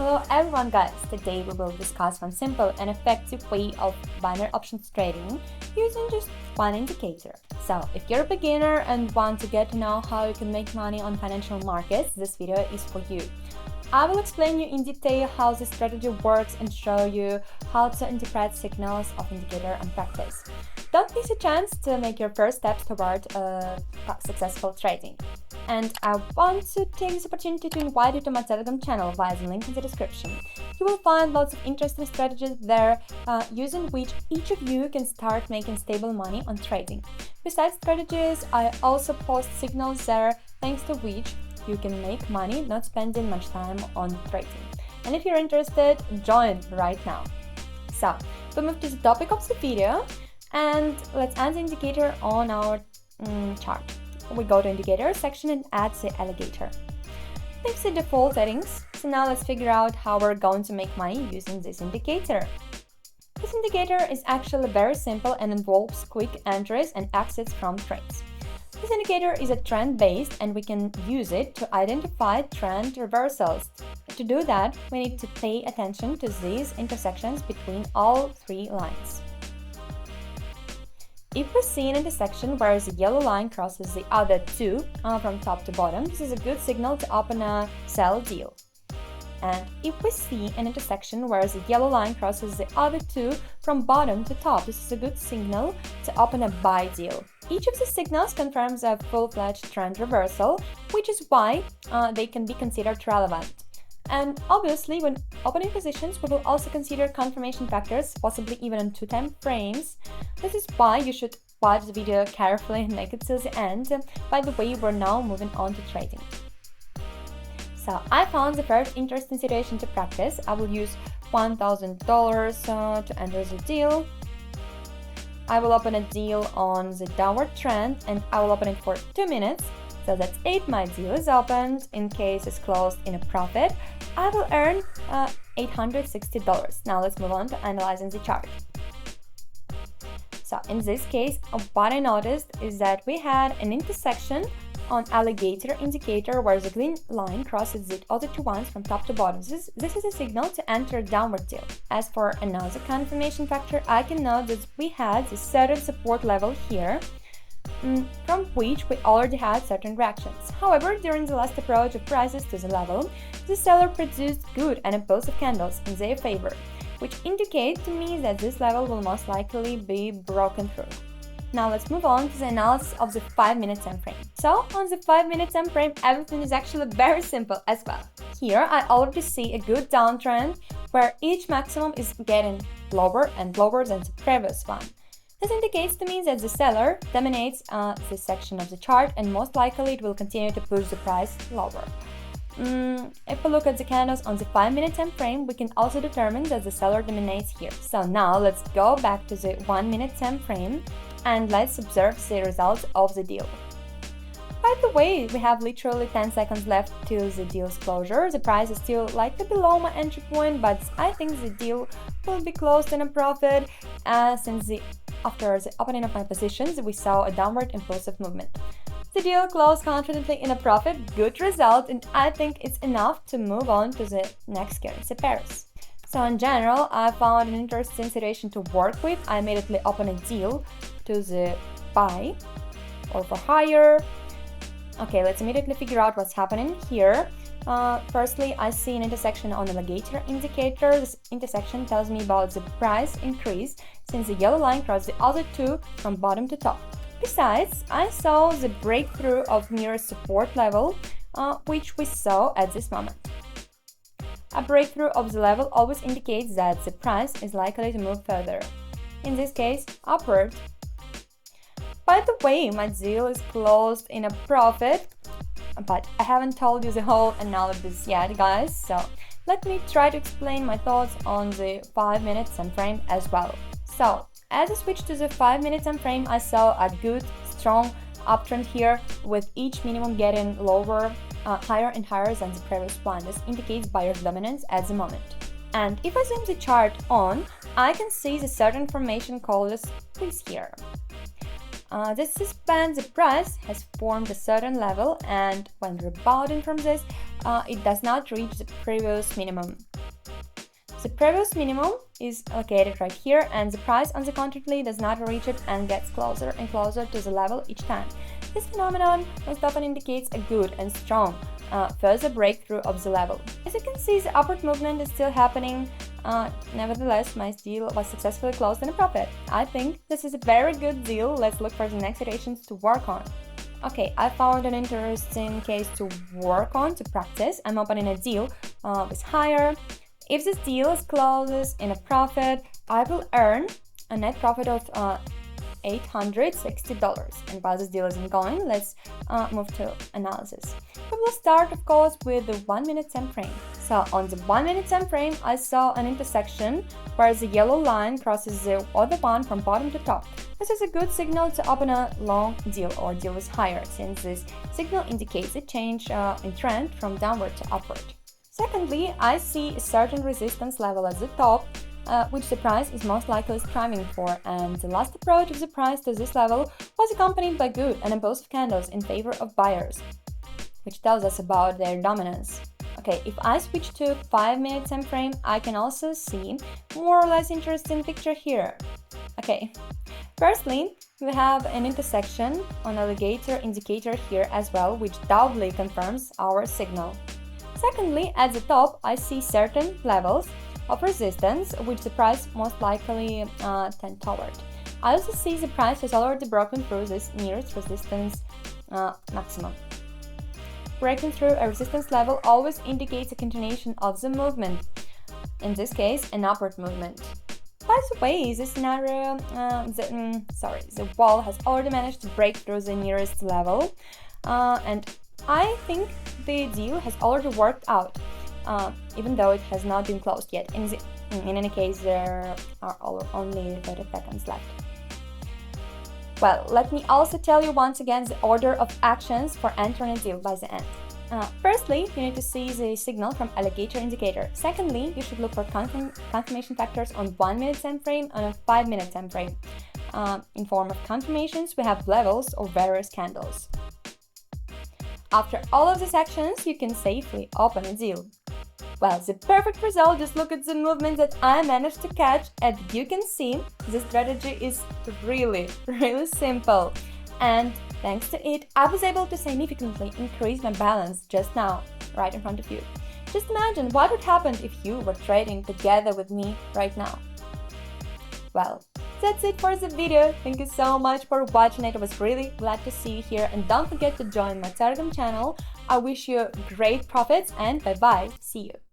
Hello everyone guys, today we will discuss one simple and effective way of binary options trading using just one indicator. So if you're a beginner and want to get to know how you can make money on financial markets, this video is for you. I will explain you in detail how this strategy works and show you how to interpret signals of indicator and practice. Don't miss a chance to make your first steps toward successful trading. And I want to take this opportunity to invite you to my Telegram channel via the link in the description. You will find lots of interesting strategies there using which each of you can start making stable money on trading. Besides strategies, I also post signals there thanks to which you can make money not spending much time on trading. And if you're interested, join right now. So, we move to the topic of the video and let's add the indicator on our chart. We go to indicator section and add the alligator. Leave the default settings. So now let's figure out how we're going to make money using this indicator. This indicator is actually very simple and involves quick entries and exits from trades. This indicator is a trend-based and we can use it to identify trend reversals. To do that, we need to pay attention to these intersections between all three lines. If we see an intersection where the yellow line crosses the other two from top to bottom, this is a good signal to open a sell deal. And if we see an intersection where the yellow line crosses the other two from bottom to top, this is a good signal to open a buy deal. Each of the signals confirms a full-fledged trend reversal, which is why they can be considered relevant. And obviously, when opening positions, we will also consider confirmation factors, possibly even on 2 time frames. This is why you should watch the video carefully and make it till the end. By the way, we're now moving on to trading. So I found the first interesting situation to practice. I will use $1,000 to enter the deal. I will open a deal on the downward trend and I will open it for 2 minutes. So that's it, my deal is opened. In case it's closed in a profit, I will earn $860. Now let's move on to analyzing the chart. So in this case, what I noticed is that we had an intersection on alligator indicator where the green line crosses the other two ones from top to bottom. This is a signal to enter a downward deal. As for another confirmation factor, I can note that we had the certain support level here, from which we already had certain reactions. However, during the last approach of prices to the level, the seller produced good and impulsive candles in their favor, which indicate to me that this level will most likely be broken through. Now let's move on to the analysis of the 5-minute time frame. So on the 5-minute time frame, everything is actually very simple as well. Here I already see a good downtrend where each maximum is getting lower and lower than the previous one. This indicates to me that the seller dominates this section of the chart and most likely it will continue to push the price lower. If we look at the candles on the 5-minute time frame, we can also determine that the seller dominates here. So now let's go back to the 1-minute time frame and let's observe the results of the deal. By the way, we have literally 10 seconds left till the deal's closure. The price is still slightly below my entry point, but I think the deal will be closed in a profit since after the opening of my positions, we saw a downward impulsive movement. The deal closed confidently in a profit, good result, and I think it's enough to move on to the next currency pairs. So in general, I found an interesting situation to work with. I immediately opened a deal to the buy or for higher. Okay, let's immediately figure out what's happening here. Firstly, I see an intersection on the alligator indicator. This intersection tells me about the price increase since the yellow line crossed the other two from bottom to top. Besides, I saw the breakthrough of nearest support level, which we saw at this moment. A breakthrough of the level always indicates that the price is likely to move further. In this case, upward. By the way, my deal is closed in a profit, but I haven't told you the whole analysis yet, guys, so let me try to explain my thoughts on the 5-minute time frame as well. So, as I switched to the 5-minute time frame, I saw a good, strong uptrend here with each minimum getting lower, higher and higher than the previous one. This indicates buyer's dominance at the moment. And if I zoom the chart on, I can see the certain formation called a squeeze here. This suspends the price has formed a certain level, and when rebounding from this, it does not reach the previous minimum. The previous minimum is located right here, and the price uncontrollably does not reach it and gets closer and closer to the level each time. This phenomenon most often indicates a good and strong further breakthrough of the level. As you can see, the upward movement is still happening. Nevertheless, my deal was successfully closed in a profit. I think this is a very good deal. Let's look for the next iterations to work on. Okay, I found an interesting case to work on, to practice. I'm opening a deal with higher. If this deal closes in a profit, I will earn a net profit of $860. And while this deal isn't going, let's move to analysis. We will start, of course, with the 1 minute time frame. So on the 1 minute time frame, I saw an intersection where the yellow line crosses the other one from bottom to top. This is a good signal to open a long deal or deal with higher, since this signal indicates a change in trend from downward to upward. Secondly, I see a certain resistance level at the top, which the price is most likely striving for, and the last approach of the price to this level was accompanied by good and impulsive candles in favor of buyers, which tells us about their dominance. Okay, if I switch to 5 minute time frame, I can also see more or less interesting picture here. Okay, firstly, we have an intersection on alligator indicator here as well, which doubly confirms our signal. Secondly, at the top, I see certain levels of resistance, which the price most likely tend toward. I also see the price has already broken through this nearest resistance maximum. Breaking through a resistance level always indicates a continuation of the movement, in this case, an upward movement. By the way, this scenario, the wall has already managed to break through the nearest level, and I think the deal has already worked out, even though it has not been closed yet. In any case, there are only 30 seconds left. Well, let me also tell you once again the order of actions for entering a deal by the end. Firstly, you need to see the signal from alligator indicator. Secondly, you should look for confirmation factors on 1 minute time frame and a 5 minute time frame. In form of confirmations, we have levels of various candles. After all of these actions, you can safely open a deal. Well, the perfect result, just look at the movement that I managed to catch, and you can see the strategy is really simple. And thanks to it, I was able to significantly increase my balance just now, right in front of you. Just imagine what would happen if you were trading together with me right now. Well, that's it for the video. Thank you so much for watching it. I was really glad to see you here, and don't forget to join my Telegram channel. I wish you great profits and bye bye. See you.